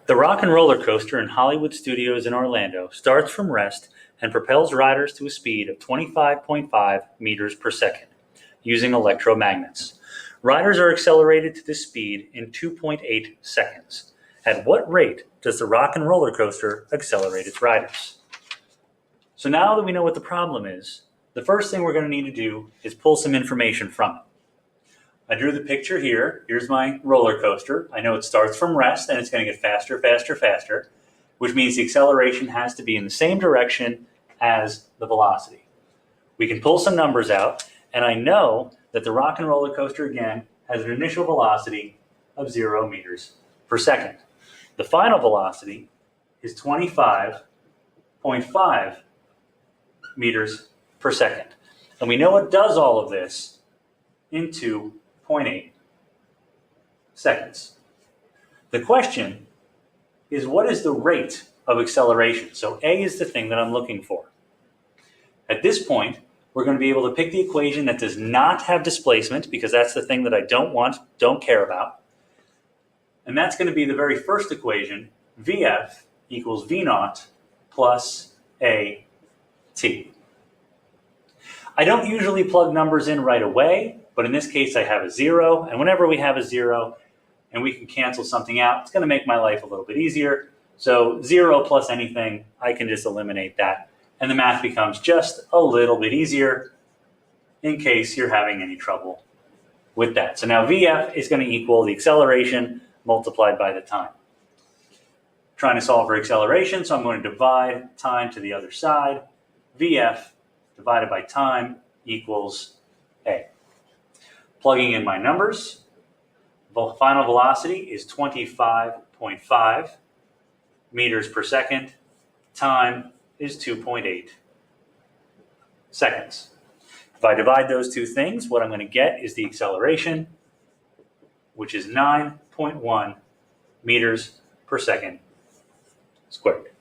The Rock and Roller Coaster in Hollywood Studios in Orlando starts from rest and propels riders to a speed of 25.5 meters per second using electromagnets. Riders are accelerated to this speed in 2.8 seconds. At what rate does the Rock and Roller Coaster accelerate its riders? So now that we know what the problem is, the first thing we're going to need to do is pull some information from it. I drew the picture here. Here's my roller coaster. I know it starts from rest and it's going to get faster, faster, faster, which means the acceleration has to be in the same direction as the velocity. We can pull some numbers out, and I know that the Rock and Roller Coaster, again, has an initial velocity of 0 meters per second. The final velocity is 25.5 meters per second. And we know it does all of this in 2.8 seconds. The question is, what is the rate of acceleration? So A is the thing that I'm looking for. At this point, we're going to be able to pick the equation that does not have displacement, because that's the thing that I don't care about. And that's going to be the very first equation, VF equals V naught plus AT. I don't usually plug numbers in right away, but in this case I have a 0, and whenever we have a 0 and we can cancel something out, it's going to make my life a little bit easier. So 0 plus anything, I can just eliminate that, and the math becomes just a little bit easier in case you're having any trouble with that. So now VF is going to equal the acceleration multiplied by the time. I'm trying to solve for acceleration, so I'm going to divide time to the other side. VF divided by time equals A. Plugging in my numbers, the final velocity is 25.5 meters per second. Time is 2.8 seconds. If I divide those two things, what I'm going to get is the acceleration, which is 9.1 meters per second squared.